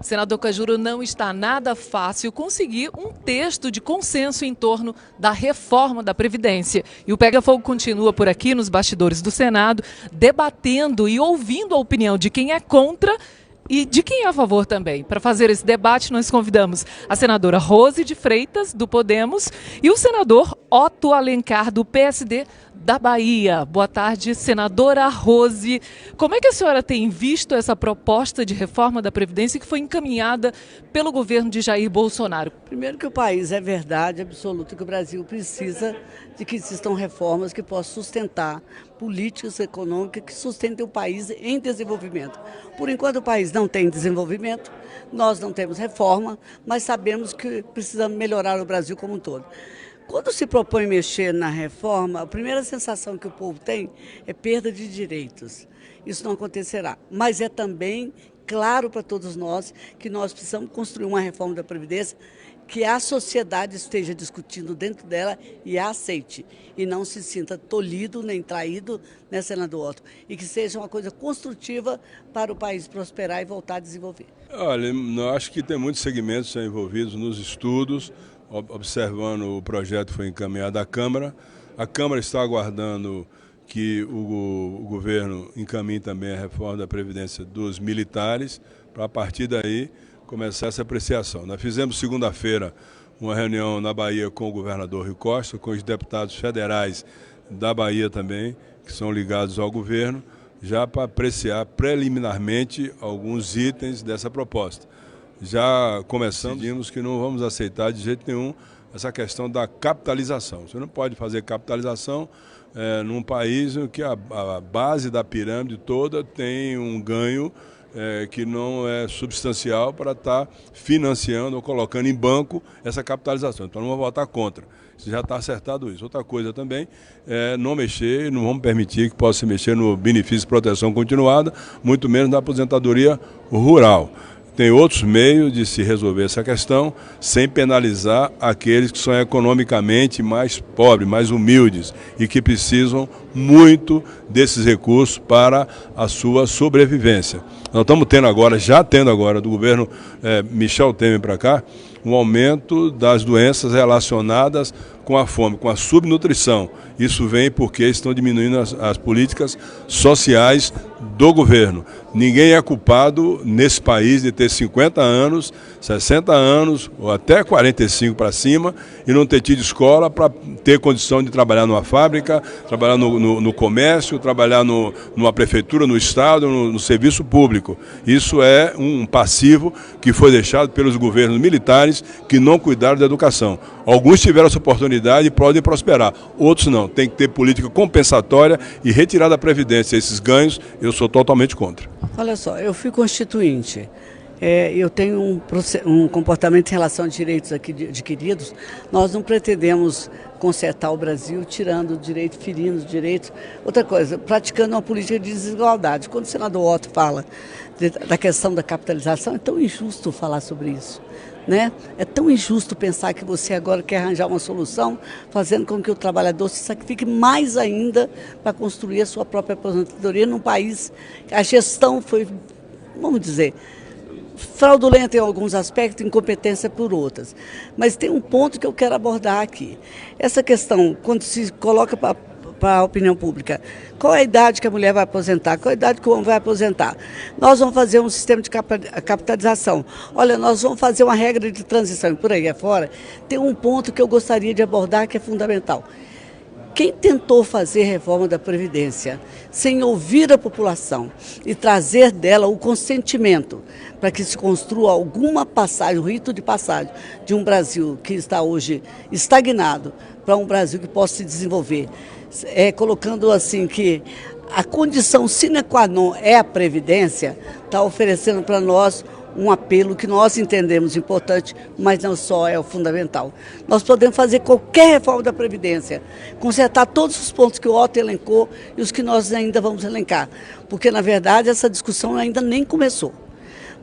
Senador Cajuru, não está nada fácil conseguir um texto de consenso em torno da reforma da Previdência. E o Pega Fogo continua por aqui nos bastidores do Senado, debatendo e ouvindo a opinião de quem é contra e de quem é a favor também. Para fazer esse debate, nós convidamos a senadora Rose de Freitas, do Podemos, e o senador Otto Alencar, do PSD da Bahia. Boa tarde, senadora Rose. Como é que a senhora tem visto essa proposta de reforma da Previdência que foi encaminhada pelo governo de Jair Bolsonaro? Primeiro que o país é verdade absoluta que o Brasil precisa de que existam reformas que possam sustentar políticas econômicas que sustentem o país em desenvolvimento. Por enquanto o país não tem desenvolvimento, nós não temos reforma, mas sabemos que precisamos melhorar o Brasil como um todo. Quando se propõe mexer na reforma, a primeira sensação que o povo tem é perda de direitos. Isso não acontecerá, mas é também claro para todos nós que nós precisamos construir uma reforma da Previdência que a sociedade esteja discutindo dentro dela e a aceite, e não se sinta tolhido nem traído, né, senador Otto, e que seja uma coisa construtiva para o país prosperar e voltar a desenvolver. Olha, eu acho que tem muitos segmentos envolvidos nos estudos, observando o projeto que foi encaminhado à Câmara. A Câmara está aguardando que o governo encaminhe também a reforma da Previdência dos militares, para a partir daí começar essa apreciação. Nós fizemos segunda-feira uma reunião na Bahia com o governador Rui Costa, com os deputados federais da Bahia também, que são ligados ao governo, já para apreciar preliminarmente alguns itens dessa proposta. Já começamos, decidimos que não vamos aceitar de jeito nenhum essa questão da capitalização. Você não pode fazer capitalização num país em que a base da pirâmide toda tem um ganho que não é substancial para estar financiando ou colocando em banco essa capitalização. Então não vamos votar contra. Isso já está acertado isso. Outra coisa também é não mexer, não vamos permitir que possa se mexer no benefício de proteção continuada, muito menos na aposentadoria rural. Tem outros meios de se resolver essa questão sem penalizar aqueles que são economicamente mais pobres, mais humildes e que precisam muito desses recursos para a sua sobrevivência. Nós estamos tendo agora, já tendo agora do governo Michel Temer para cá, um aumento das doenças relacionadas com a fome, com a subnutrição. Isso vem porque estão diminuindo as políticas sociais do governo. Ninguém é culpado nesse país de ter 50 anos, 60 anos ou até 45 para cima e não ter tido escola para ter condição de trabalhar numa fábrica, trabalhar no comércio, trabalhar numa prefeitura, no estado, no serviço público. Isso é um passivo que foi deixado pelos governos militares que não cuidaram da educação. Alguns tiveram essa oportunidade e podem prosperar, outros não. Tem que ter política compensatória e retirar da Previdência esses ganhos, eu sou totalmente contra. Olha só, eu fui constituinte, eu tenho um comportamento em relação a direitos aqui adquiridos. Nós não pretendemos consertar o Brasil tirando o direito, ferindo os direitos. Outra coisa, praticando uma política de desigualdade. Quando o senador Otto fala da questão da capitalização, é tão injusto falar sobre isso. Né? É tão injusto pensar que você agora quer arranjar uma solução, fazendo com que o trabalhador se sacrifique mais ainda para construir a sua própria aposentadoria num país que a gestão foi, vamos dizer, fraudulenta em alguns aspectos, incompetência por outras. Mas tem um ponto que eu quero abordar aqui. Essa questão, quando se coloca para a opinião pública, qual é a idade que a mulher vai aposentar, qual é a idade que o homem vai aposentar. Nós vamos fazer um sistema de capitalização. Olha, nós vamos fazer uma regra de transição e por aí afora. Tem um ponto que eu gostaria de abordar que é fundamental. Quem tentou fazer reforma da Previdência sem ouvir a população e trazer dela o consentimento para que se construa alguma passagem, um rito de passagem de um Brasil que está hoje estagnado para um Brasil que possa se desenvolver, colocando assim que a condição sine qua non é a Previdência, está oferecendo para nós um apelo que nós entendemos importante, mas não só é o fundamental. Nós podemos fazer qualquer reforma da Previdência, consertar todos os pontos que o Otto elencou e os que nós ainda vamos elencar, porque na verdade essa discussão ainda nem começou.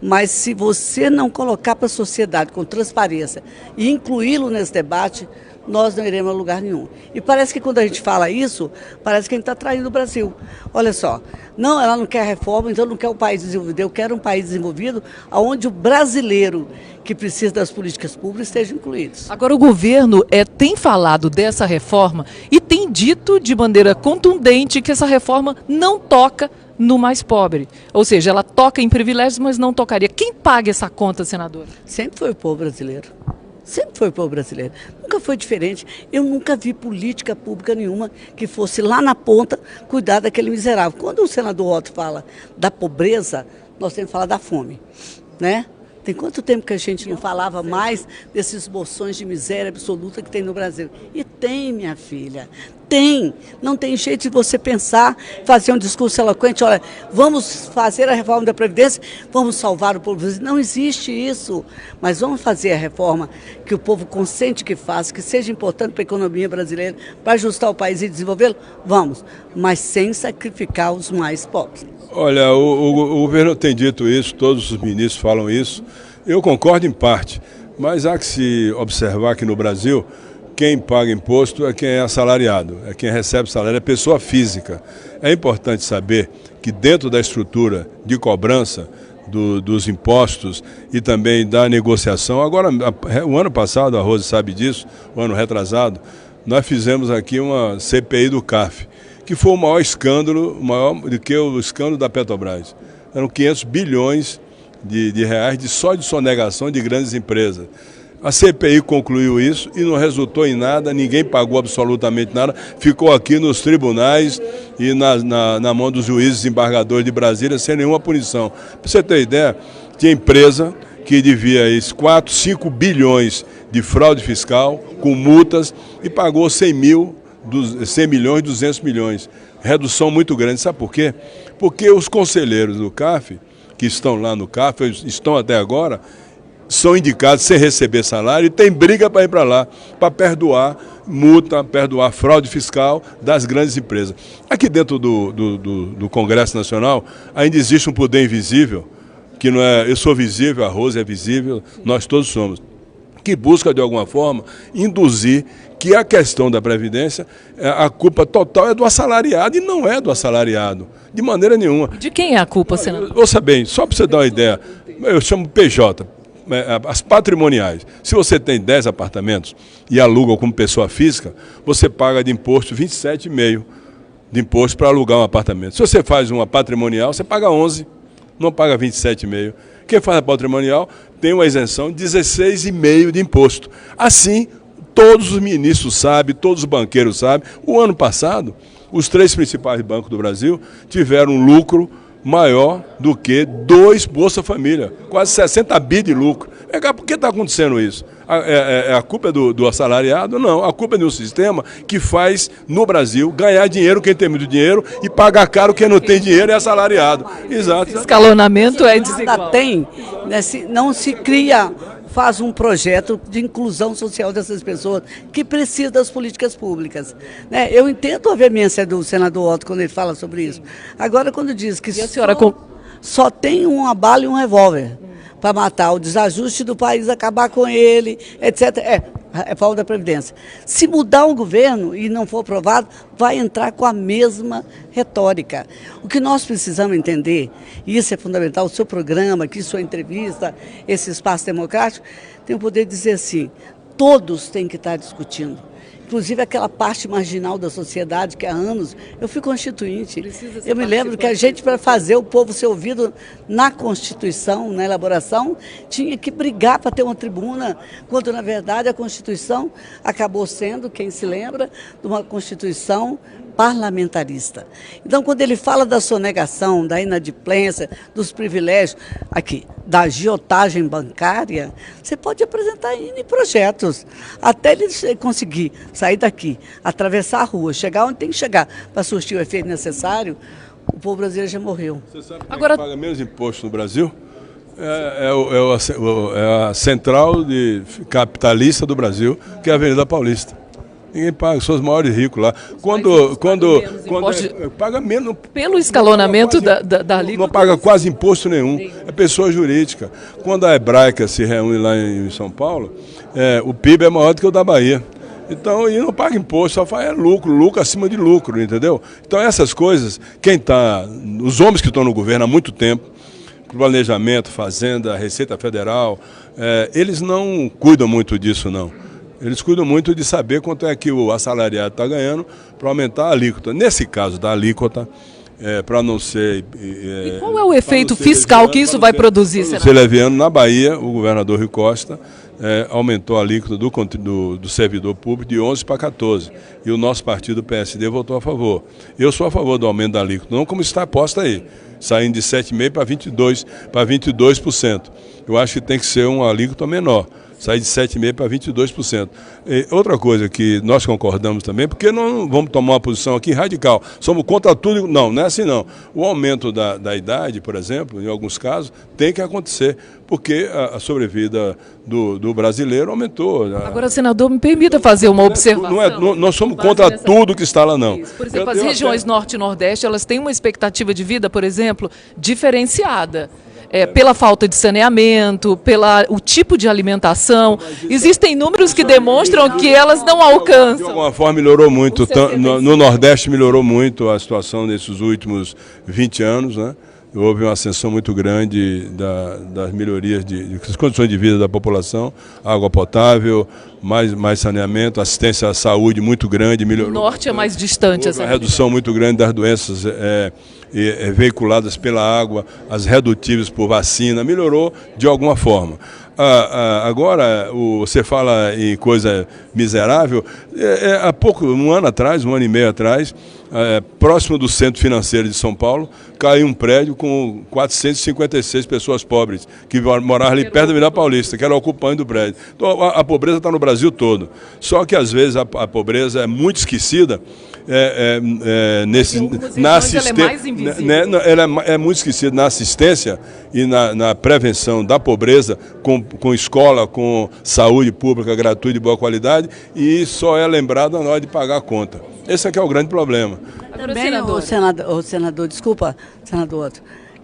Mas se você não colocar para a sociedade com transparência e incluí-lo nesse debate, nós não iremos a lugar nenhum. E parece que quando a gente fala isso, parece que a gente está traindo o Brasil. Olha só, não, ela não quer reforma, então não quer um país desenvolvido. Eu quero um país desenvolvido onde o brasileiro que precisa das políticas públicas esteja incluído. Agora, o governo tem falado dessa reforma e tem dito de maneira contundente que essa reforma não toca no mais pobre. Ou seja, ela toca em privilégios, mas não tocaria. Quem paga essa conta, senadora? Sempre foi o povo brasileiro. Sempre foi o povo brasileiro. Nunca foi diferente. Eu nunca vi política pública nenhuma que fosse lá na ponta cuidar daquele miserável. Quando o senador Otto fala da pobreza, nós temos que falar da fome, né? Tem quanto tempo que a gente não falava mais desses bolsões de miséria absoluta que tem no Brasil? E tem, minha filha, tem. Não tem jeito de você pensar, fazer um discurso eloquente, olha, vamos fazer a reforma da Previdência, vamos salvar o povo brasileiro. Não existe isso, mas vamos fazer a reforma que o povo consente que faça, que seja importante para a economia brasileira, para ajustar o país e desenvolvê-lo, vamos, mas sem sacrificar os mais pobres. Olha, o governo tem dito isso, todos os ministros falam isso. Eu concordo em parte, mas há que se observar que no Brasil, quem paga imposto é quem é assalariado, é quem recebe salário, é pessoa física. É importante saber que dentro da estrutura de cobrança dos impostos e também da negociação, agora, o ano passado, a Rose sabe disso, o ano retrasado, nós fizemos aqui uma CPI do CARF, que foi o maior escândalo, maior do que o escândalo da Petrobras. Eram 500 bilhões de reais só de sonegação de grandes empresas. A CPI concluiu isso e não resultou em nada, ninguém pagou absolutamente nada, ficou aqui nos tribunais e na mão dos juízes desembargadores de Brasília sem nenhuma punição. Para você ter ideia, tinha empresa que devia 4, 5 bilhões de fraude fiscal com multas e pagou 100 milhões, 200 milhões. Redução muito grande. Sabe por quê? Porque os conselheiros do CARF, que estão lá no CARF, estão até agora, são indicados sem receber salário e tem briga para ir para lá, para perdoar multa, perdoar fraude fiscal das grandes empresas. Aqui dentro do Congresso Nacional ainda existe um poder invisível, que não é, eu sou visível, a Rose é visível, nós todos somos, que busca de alguma forma induzir que a questão da Previdência, a culpa total é do assalariado e não é do assalariado, de maneira nenhuma. De quem é a culpa, senador? Ouça bem, só para você dar uma ideia, eu chamo PJ, as patrimoniais. Se você tem 10 apartamentos e aluga como pessoa física, você paga de imposto 27,5% de imposto para alugar um apartamento. Se você faz uma patrimonial, você paga 11%, não paga 27,5%. Quem faz a patrimonial tem uma isenção de 16,5% de imposto. Assim, todos os ministros sabem, todos os banqueiros sabem. O ano passado, os 3 principais bancos do Brasil tiveram um lucro maior do que 2 Bolsa Família, quase 60 bi de lucro. Por que está acontecendo isso? A culpa é do assalariado? Não, a culpa é de um sistema que faz no Brasil ganhar dinheiro quem tem muito dinheiro e pagar caro quem não tem dinheiro é assalariado. Exato. Escalonamento é desigual. Nada tem, né, não se cria, faz um projeto de inclusão social dessas pessoas que precisam das políticas públicas. Né? Eu entendo a veemência do senador Otto quando ele fala sobre isso. Agora, quando diz que só tem uma bala e um revólver para matar o desajuste do país, acabar com ele, etc. É falta da Previdência. Se mudar o governo e não for aprovado, vai entrar com a mesma retórica. O que nós precisamos entender, e isso é fundamental, o seu programa, aqui sua entrevista, esse espaço democrático, tem o poder de dizer assim, todos têm que estar discutindo. Inclusive aquela parte marginal da sociedade que há anos, eu fui constituinte. Eu me lembro que a gente, para fazer o povo ser ouvido na Constituição, na elaboração, tinha que brigar para ter uma tribuna, quando na verdade a Constituição acabou sendo, quem se lembra, de uma Constituição parlamentarista. Então, quando ele fala da sonegação, da inadimplência, dos privilégios, aqui, da agiotagem bancária, você pode apresentar N projetos, até ele conseguir sair daqui, atravessar a rua, chegar onde tem que chegar para surtir o efeito necessário, o povo brasileiro já morreu. Você sabe quem paga menos imposto no Brasil? É a central capitalista do Brasil, que é a Avenida Paulista. Ninguém paga, são os maiores ricos lá. Paga menos. Pelo escalonamento da alíquota. Não paga quase imposto nenhum. É pessoa jurídica. Quando a Hebraica se reúne lá em São Paulo, o PIB é maior do que o da Bahia. Então, e não paga imposto, só faz lucro acima de lucro, entendeu? Então essas coisas, os homens que estão no governo há muito tempo, planejamento, fazenda, Receita Federal, eles não cuidam muito disso, não. Eles cuidam muito de saber quanto é que o assalariado está ganhando para aumentar a alíquota. Nesse caso da alíquota, para não ser... E qual é o efeito fiscal que isso vai produzir, senador? Ser leviano, na Bahia, o governador Rui Costa aumentou a alíquota do servidor público de 11 para 14. E o nosso partido, o PSD, votou a favor. Eu sou a favor do aumento da alíquota, não como está posta aí, saindo de 7,5% para 22%. Eu acho que tem que ser uma alíquota menor, sair de 7,5% para 22%. E outra coisa que nós concordamos também, porque não vamos tomar uma posição aqui radical, somos contra tudo, não é assim não. O aumento da idade, por exemplo, em alguns casos, tem que acontecer, porque a sobrevida do brasileiro aumentou. Agora, senador, me permita fazer uma observação. Nós somos contra tudo que está lá, não. Isso. Por exemplo, as regiões Norte e Nordeste, elas têm uma expectativa de vida, por exemplo, diferenciada. Pela falta de saneamento, o tipo de alimentação. Existem números que demonstram que elas não alcançam. De alguma forma melhorou muito, no Nordeste melhorou muito a situação nesses últimos 20 anos, né? Houve uma ascensão muito grande das melhorias das condições de vida da população, água potável, mais saneamento, assistência à saúde muito grande, melhorou. O Norte é mais distante. Houve uma redução muito grande das doenças veiculadas pela água, as redutíveis por vacina, melhorou de alguma forma. Agora, você fala em coisa miserável, há pouco, um ano e meio atrás, próximo do Centro Financeiro de São Paulo, caiu um prédio com 456 pessoas pobres, que moravam ali perto da Avenida Paulista, que era o ocupante do prédio. Então, a pobreza está no Brasil todo. Só que, às vezes, a pobreza é muito esquecida, na assistência, ela é muito esquecida na assistência e na prevenção da pobreza, com escola, com saúde pública gratuita de boa qualidade, e só é lembrada na hora de pagar a conta. Esse aqui é o grande problema. Também, senador, desculpa, senador,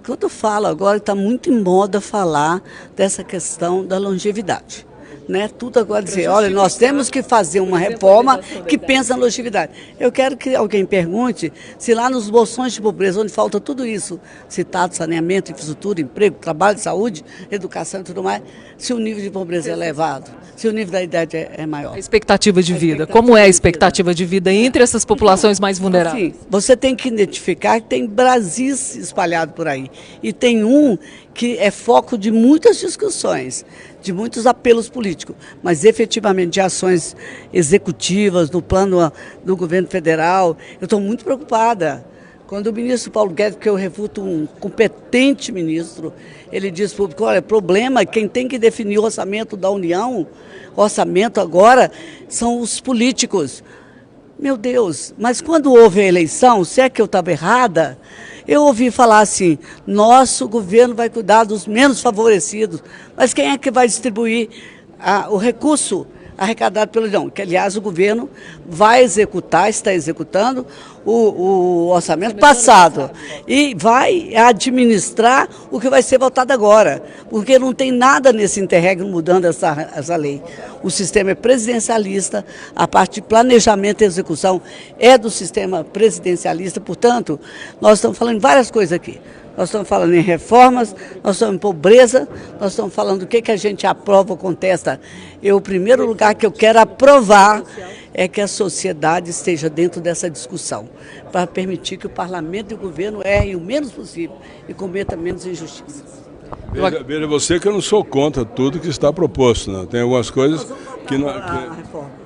quando fala agora, está muito em moda falar dessa questão da longevidade. Né? Tudo agora dizer, olha, nós temos que fazer uma reforma que pensa na longevidade. Eu quero que alguém pergunte se lá nos bolsões de pobreza, onde falta tudo isso, citado saneamento, infraestrutura, emprego, trabalho, saúde, educação e tudo mais, se o nível de pobreza é elevado, se o nível da idade é maior. A expectativa de vida, como é a expectativa de vida entre essas populações mais vulneráveis? Sim, você tem que identificar que tem Brasis espalhado por aí. E tem um que é foco de muitas discussões, de muitos apelos políticos, mas efetivamente de ações executivas no plano do governo federal. Eu estou muito preocupada. Quando o ministro Paulo Guedes, que eu refuto um competente ministro, ele diz público, olha, problema, quem tem que definir o orçamento da União, o orçamento agora, são os políticos. Meu Deus, mas quando houve a eleição, se é que eu estava errada, eu ouvi falar assim, nosso governo vai cuidar dos menos favorecidos, mas quem é que vai distribuir o recurso arrecadado pelo União? Que, aliás, o governo vai executar, está executando o orçamento passado e vai administrar o que vai ser votado agora, porque não tem nada nesse interregno mudando essa lei. O sistema é presidencialista, a parte de planejamento e execução é do sistema presidencialista, portanto, nós estamos falando em várias coisas aqui. Nós estamos falando em reformas, nós estamos em pobreza, nós estamos falando do que a gente aprova ou contesta. O primeiro lugar que eu quero aprovar é que a sociedade esteja dentro dessa discussão, para permitir que o parlamento e o governo errem o menos possível e cometam menos injustiças. Veja você que eu não sou contra tudo que está proposto, não. Tem algumas coisas que nós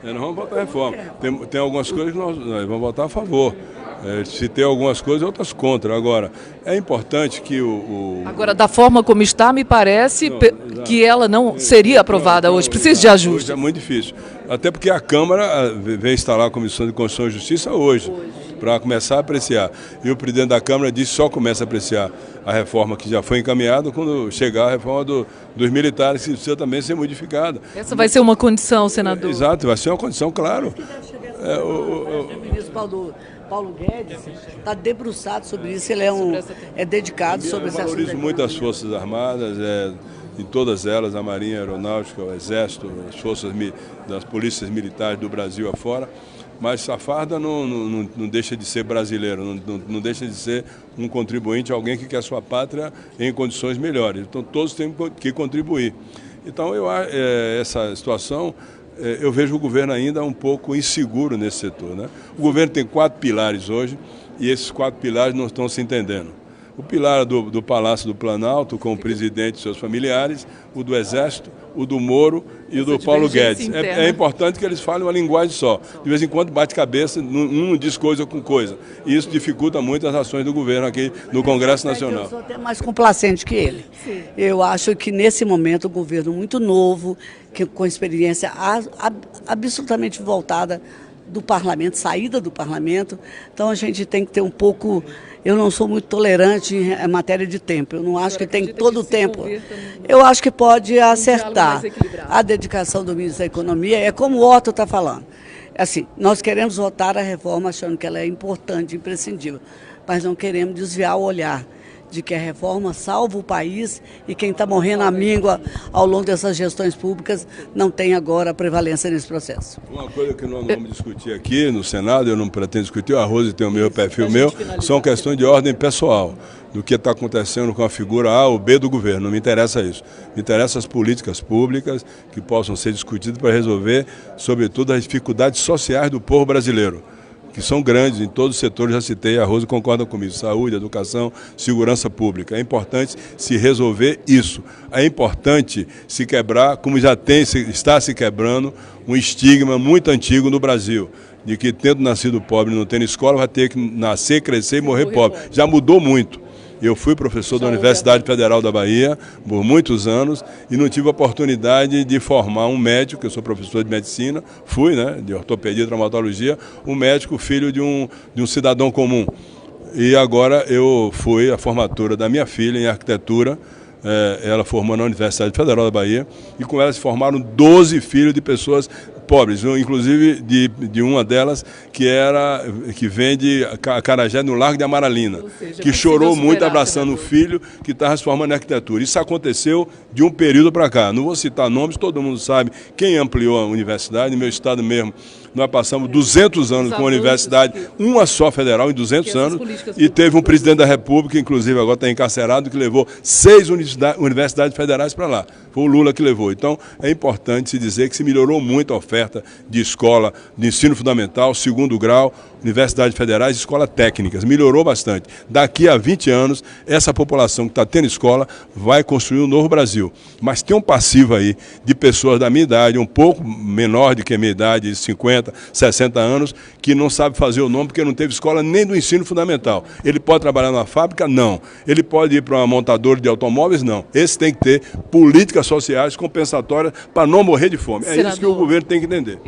vamos votar a reforma. Tem algumas coisas que nós vamos votar a favor. Se tem algumas coisas, outras contra. Agora, é importante que Agora, da forma como está, me parece que ela não seria aprovada hoje. Precisa de ajuste. Hoje é muito difícil. Até porque a Câmara veio instalar a Comissão de Constituição e Justiça hoje, para começar a apreciar. E o presidente da Câmara disse que só começa a apreciar a reforma que já foi encaminhada quando chegar a reforma dos militares, que precisa também ser modificada. Essa vai ser uma condição, senador? Exato, vai ser uma condição, claro. O ministro Paulo Guedes está debruçado sobre isso, ele é dedicado sobre essa Eu valorizo muito as Forças Armadas, em todas elas, a Marinha, a Aeronáutica, o Exército, as forças das polícias militares do Brasil afora. Mas a farda não deixa de ser brasileiro, não deixa de ser um contribuinte, alguém que quer sua pátria em condições melhores. Então todos têm que contribuir. Então essa situação, eu vejo o governo ainda um pouco inseguro nesse setor, né? O governo tem 4 pilares hoje e esses 4 pilares não estão se entendendo. O pilar do Palácio do Planalto, com o presidente e seus familiares, o do Exército, o do Moro e o do Paulo Guedes. É importante que eles falem uma linguagem só. De vez em quando bate cabeça, um diz coisa com coisa. E isso dificulta muito as ações do governo aqui no Congresso Nacional. Eu sou até mais complacente que ele. Sim. Eu acho que nesse momento o governo muito novo, com experiência absolutamente voltada do parlamento, saída do parlamento, então a gente tem que ter um pouco... Eu não sou muito tolerante em matéria de tempo, eu não acho que tem todo o tempo. Eu acho que pode acertar a dedicação do ministro da Economia, é como o Otto está falando. Assim, nós queremos votar a reforma achando que ela é importante, imprescindível, mas não queremos desviar o olhar de que a reforma salva o país e quem está morrendo à míngua ao longo dessas gestões públicas não tem agora prevalência nesse processo. Uma coisa que nós não vamos discutir aqui no Senado, eu não pretendo discutir, a Rose tem o meu perfil meu, são questões de ordem pessoal, do que está acontecendo com a figura A ou B do governo, não me interessa isso. Me interessam as políticas públicas que possam ser discutidas para resolver, sobretudo, as dificuldades sociais do povo brasileiro, que são grandes em todos os setores, já citei, a Rose concorda comigo, saúde, educação, segurança pública. É importante se resolver isso. É importante se quebrar, como já está se quebrando, um estigma muito antigo no Brasil, de que tendo nascido pobre e não tendo escola, vai ter que nascer, crescer e morrer pobre. Já mudou muito. Eu fui professor da Universidade Federal da Bahia por muitos anos e não tive a oportunidade de formar um médico, que eu sou professor de medicina, fui, né, de ortopedia e traumatologia, um médico filho de um cidadão comum. E agora eu fui à formatura da minha filha em arquitetura, ela formou na Universidade Federal da Bahia, e com ela se formaram 12 filhos de pessoas pobres, inclusive de uma delas que vende acarajé no Largo de Amaralina, que chorou muito abraçando o filho que estava se formando em arquitetura. Isso aconteceu de um período para cá. Não vou citar nomes, todo mundo sabe quem ampliou a universidade, no meu estado mesmo. Nós passamos 200 anos com a universidade, uma só federal em 200 anos, e teve um presidente da República, inclusive agora está encarcerado, que levou 6 universidades federais para lá. Foi o Lula que levou. Então, é importante se dizer que se melhorou muito a oferta de escola, de ensino fundamental, segundo grau, universidades federais e escolas técnicas. Melhorou bastante. Daqui a 20 anos, essa população que está tendo escola vai construir um novo Brasil. Mas tem um passivo aí de pessoas da minha idade, um pouco menor do que a minha idade, de 50, 60 anos, que não sabe fazer o nome porque não teve escola nem do ensino fundamental. Ele pode trabalhar numa fábrica? Não. Ele pode ir para uma montadora de automóveis? Não. Esse tem que ter políticas sociais compensatórias para não morrer de fome. É isso que o governo tem que entender.